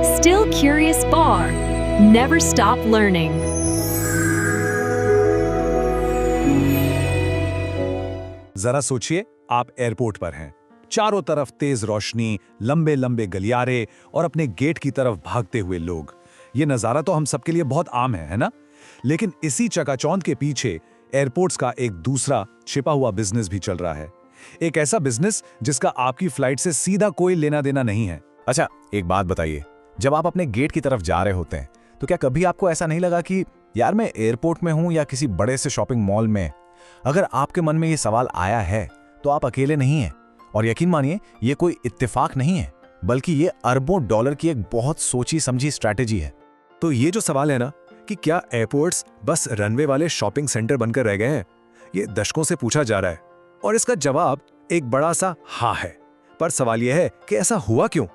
Still curious bar. Never stop learning. जरा सोचिए, आप एयरपोर्ट पर हैं। चारों तरफ तेज रोशनी, लंबे लंबे गलियारे और अपने गेट की तरफ भागते हुए लोग। ये नज़ारा तो हम सबके लिए बहुत आम है ना? लेकिन इसी चकाचौंध के पीछे एयरपोर्ट्स का एक दूसरा छिपा हुआ बिजनेस भी चल रहा है। एक ऐसा बिजनेस जिसका आपकी फ्लाइट से सीधा कोई लेना देना नहीं है। अच्छा, एक बात बताइए, जब आप अपने गेट की तरफ जा रहे होते हैं तो क्या कभी आपको ऐसा नहीं लगा कि यार मैं एयरपोर्ट में हूं या किसी बड़े से शॉपिंग मॉल में? अगर आपके मन में ये सवाल आया है तो आप अकेले नहीं हैं। और यकीन मानिए, ये कोई इत्तेफाक नहीं है, बल्कि ये अरबों डॉलर की एक बहुत सोची समझी स्ट्रैटेजी है। तो ये जो सवाल है ना कि क्या एयरपोर्ट्स बस रनवे वाले शॉपिंग सेंटर बनकर रह गए हैं, ये दशकों से पूछा जा रहा है और इसका जवाब एक बड़ा सा हाँ है। पर सवाल यह है कि ऐसा हुआ क्यों?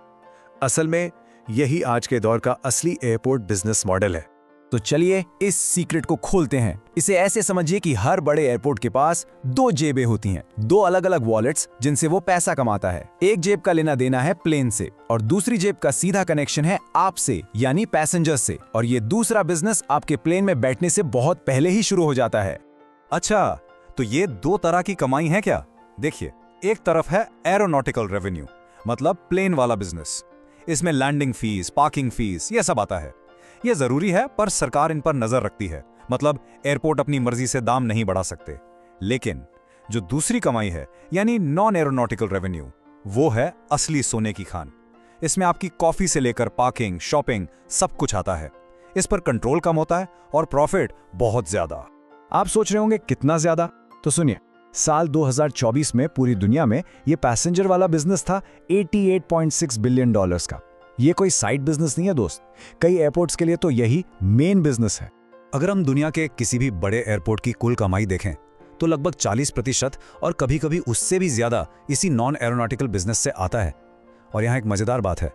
असल में यही आज के दौर का असली एयरपोर्ट बिजनेस मॉडल है। तो चलिए इस सीक्रेट को खोलते हैं। इसे ऐसे समझिए कि हर बड़े एयरपोर्ट के पास दो जेबें होती हैं, दो अलग अलग वॉलेट्स जिनसे वो पैसा कमाता है। एक जेब का लेना देना है प्लेन से और दूसरी जेब का सीधा कनेक्शन है आपसे, यानी पैसेंजर्स से। और ये दूसरा बिजनेस आपके प्लेन में बैठने से बहुत पहले ही शुरू हो जाता है। अच्छा, तो ये दो तरह की कमाई है क्या? देखिए, एक तरफ है एरोनॉटिकल रेवेन्यू, मतलब प्लेन वाला बिजनेस। इसमें लैंडिंग फीस, पार्किंग फीस, ये सब आता है। ये जरूरी है, पर सरकार इन पर नजर रखती है, मतलब एयरपोर्ट अपनी मर्जी से दाम नहीं बढ़ा सकते। लेकिन जो दूसरी कमाई है, यानी नॉन एरोनॉटिकल रेवेन्यू, वो है असली सोने की खान। इसमें आपकी कॉफी से लेकर पार्किंग, शॉपिंग, सब कुछ आता है। इस पर कंट्रोल कम होता है और प्रॉफिट बहुत ज्यादा। आप सोच रहे होंगे कितना ज्यादा? तो सुनिए, साल 2024 में पूरी दुनिया में ये पैसेंजर वाला बिजनेस था 88.6 बिलियन डॉलर्स का। ये कोई साइड बिजनेस नहीं है दोस्त, कई एयरपोर्ट्स के लिए तो यही मेन बिजनेस है। अगर हम दुनिया के किसी भी बड़े एयरपोर्ट की कुल कमाई देखें तो लगभग 40% और कभी-कभी उससे भी ज्यादा इसी नॉन एरोनॉटिकल बिजनेस से आता है। और यहाँ एक मजेदार बात है,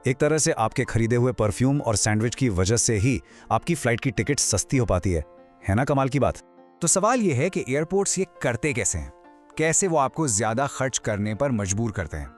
एक तरह से आपके खरीदे हुए परफ्यूम और सैंडविच की वजह से ही आपकी फ्लाइट की टिकट सस्ती हो पाती है ना? कमाल की बात। तो सवाल यह है कि एयरपोर्ट्स ये करते कैसे हैं? कैसे वो आपको ज्यादा खर्च करने पर मजबूर करते हैं?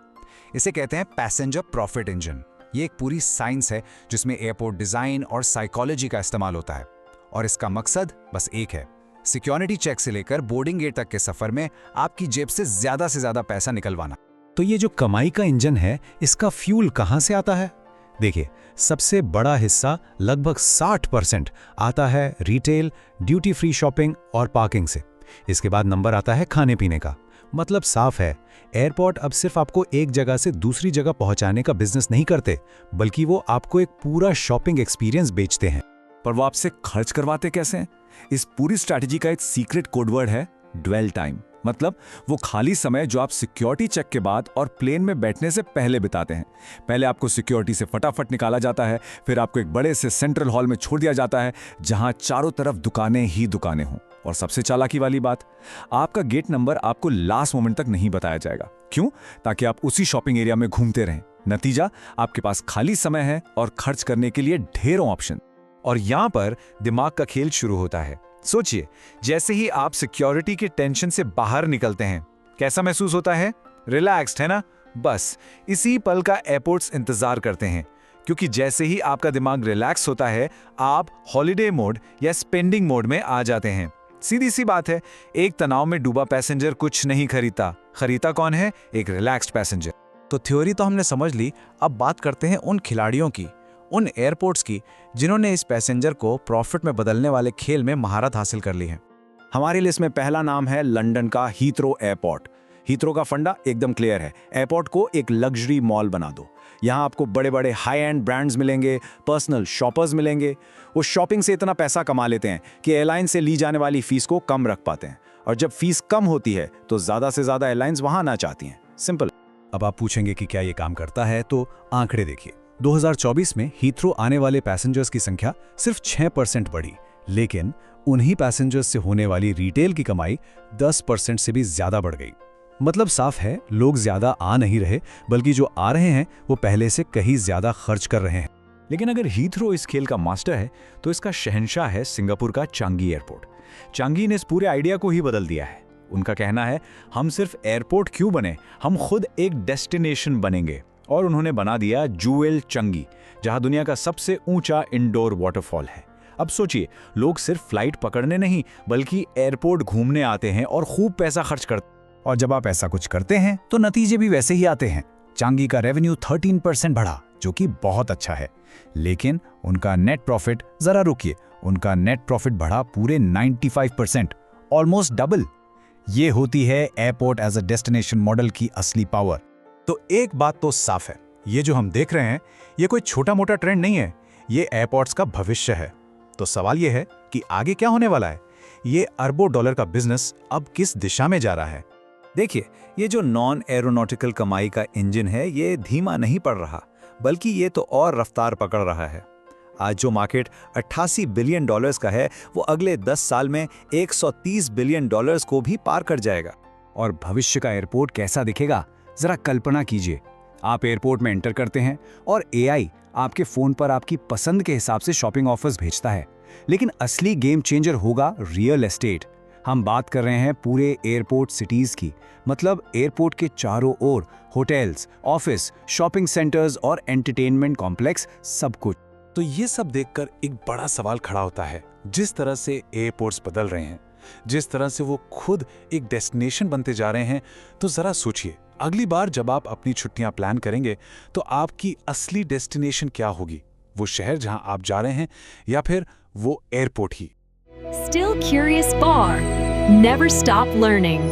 इसे कहते हैं पैसेंजर प्रॉफिट इंजन। ये एक पूरी साइंस है जिसमें एयरपोर्ट डिजाइन और साइकोलॉजी का इस्तेमाल होता है। और इसका मकसद बस एक है, सिक्योरिटी चेक से लेकर बोर्डिंग गेट तक के सफर में आपकी जेब से ज्यादा पैसा निकलवाना। तो ये जो कमाई का इंजन है, इसका फ्यूल कहां से आता है? देखिए, सबसे बड़ा हिस्सा लगभग 60% आता है रिटेल, ड्यूटी फ्री शॉपिंग और पार्किंग से। इसके बाद नंबर आता है खाने पीने का। मतलब साफ है, एयरपोर्ट अब सिर्फ आपको एक जगह से दूसरी जगह पहुंचाने का बिजनेस नहीं करते, बल्कि वो आपको एक पूरा शॉपिंग एक्सपीरियंस बेचते हैं। पर वो आपसे खर्च करवाते कैसे हैं? इस पूरी स्ट्रैटेजी का एक सीक्रेट कोडवर्ड है ड्वेल टाइम। मतलब वो खाली समय जो आप सिक्योरिटी चेक के बाद और प्लेन में बैठने से पहले बिताते हैं। पहले आपको सिक्योरिटी से फटाफट निकाला जाता है, फिर आपको एक बड़े से सेंट्रल हॉल में छोड़ दिया जाता है जहां चारों तरफ दुकानें ही दुकानें हों। और सबसे चालाकी वाली बात, आपका गेट नंबर आपको लास्ट मोमेंट तक नहीं बताया जाएगा। क्यों? ताकि आप उसी शॉपिंग एरिया में घूमते रहें। नतीजा, आपके पास खाली समय है और खर्च करने के लिए ढेरों ऑप्शन। और यहां पर दिमाग का खेल शुरू होता है। सोचिए, जैसे ही आप सिक्योरिटी के टेंशन से बाहर निकलते हैं, कैसा महसूस होता है? रिलैक्स्ड, है ना? बस इसी पल का एयरपोर्ट्स इंतजार करते हैं, क्योंकि जैसे ही आपका दिमाग रिलैक्स होता है, आप हॉलिडे मोड या स्पेंडिंग मोड में आ जाते हैं। सीधी सी बात है, एक तनाव में डूबा पैसेंजर कुछ नहीं खरीदता कौन है? एक रिलैक्स्ड पैसेंजर। तो थ्योरी तो हमने समझ ली, अब बात करते हैं उन खिलाड़ियों की, उन एयरपोर्ट्स की जिन्होंने इस पैसेंजर को प्रॉफिट में बदलने वाले खेल में महारत हासिल कर ली है। हमारी लिस्ट में पहला नाम है लंदन का हीथ्रो एयरपोर्ट। हीथ्रो का फंडा एकदम क्लियर है, एयरपोर्ट को एक लग्जरी मॉल बना दो। यहाँ आपको बड़े बड़े हाई एंड ब्रांड्स मिलेंगे, पर्सनल शॉपर्स मिलेंगे। वो शॉपिंग से इतना पैसा कमा लेते हैं कि एयरलाइन से ली जाने वाली फीस को कम रख पाते हैं। और जब फीस कम होती है तो ज्यादा से ज्यादा एयरलाइंस वहां आना चाहती हैं। सिंपल। अब आप पूछेंगे कि क्या ये काम करता है, तो आंकड़े देखिए। 2024 में हीथ्रो आने वाले पैसेंजर्स की संख्या सिर्फ 6% बढ़ी, लेकिन उन्हीं पैसेंजर्स से होने वाली रिटेल की कमाई 10% से भी ज्यादा बढ़ गई। मतलब साफ है, लोग ज्यादा आ नहीं रहे, बल्कि जो आ रहे हैं वो पहले से कहीं ज्यादा खर्च कर रहे हैं। लेकिन अगर हीथ्रो इस खेल का मास्टर है, तो इसका शहंशाह है सिंगापुर का चांगी एयरपोर्ट। चांगी ने इस पूरे आइडिया को ही बदल दिया है। उनका कहना है, हम सिर्फ एयरपोर्ट क्यों बने, हम खुद एक डेस्टिनेशन बनेंगे। और उन्होंने बना दिया जूएल चंगी। जहां दुनिया का सबसे ऊंचा इंडोर वाटरफॉल है। अब सोचिए, लोग सिर्फ फ्लाइट पकड़ने नहीं बल्कि एयरपोर्ट घूमने आते हैं और खूब पैसा खर्च करते हैं। और जब आप ऐसा कुछ करते हैं तो नतीजे भी वैसे ही आते हैं। चांगी का रेवेन्यू 13% बढ़ा, जो कि बहुत अच्छा है, लेकिन उनका नेट प्रॉफिट, जरा रुकिए, उनका नेट प्रॉफिट बढ़ा पूरे 95%, ऑलमोस्ट डबल। ये होती है airport as a destination model की असली पावर। तो एक बात तो साफ है, ये जो हम देख रहे हैं ये कोई छोटा मोटा ट्रेंड नहीं है, ये एयरपोर्ट्स का भविष्य है। तो सवाल ये है कि आगे क्या होने वाला है? ये अरबों डॉलर का बिजनेस अब किस दिशा में जा रहा है? देखिए, ये जो नॉन एरोनॉटिकल कमाई का इंजन है, ये धीमा नहीं पड़ रहा, बल्कि ये तो और रफ्तार पकड़ रहा है। आज जो मार्केट 88 बिलियन डॉलर्स का है, वो अगले 10 साल में 130 बिलियन डॉलर्स को भी पार कर जाएगा। और भविष्य का एयरपोर्ट कैसा दिखेगा, जरा कल्पना कीजिए। आप एयरपोर्ट में एंटर करते हैं और एआई आपके फोन पर आपकी पसंद के हिसाब से शॉपिंग ऑफर्स भेजता है। लेकिन असली गेम चेंजर होगा रियल एस्टेट। हम बात कर रहे हैं पूरे एयरपोर्ट सिटीज की, मतलब एयरपोर्ट के चारों ओर होटल्स, ऑफिस, शॉपिंग सेंटर्स और एंटरटेनमेंट कॉम्प्लेक्स, सब कुछ। तो ये सब देखकर एक बड़ा सवाल खड़ा होता है। जिस तरह से एयरपोर्ट्स बदल रहे हैं, जिस तरह से वो खुद एक डेस्टिनेशन बनते जा रहे हैं, तो जरा सोचिए, अगली बार जब आप अपनी छुट्टियां प्लान करेंगे तो आपकी असली डेस्टिनेशन क्या होगी? वो शहर जहां आप जा रहे हैं या फिर वो एयरपोर्ट ही? Still curious bar. Never stop learning.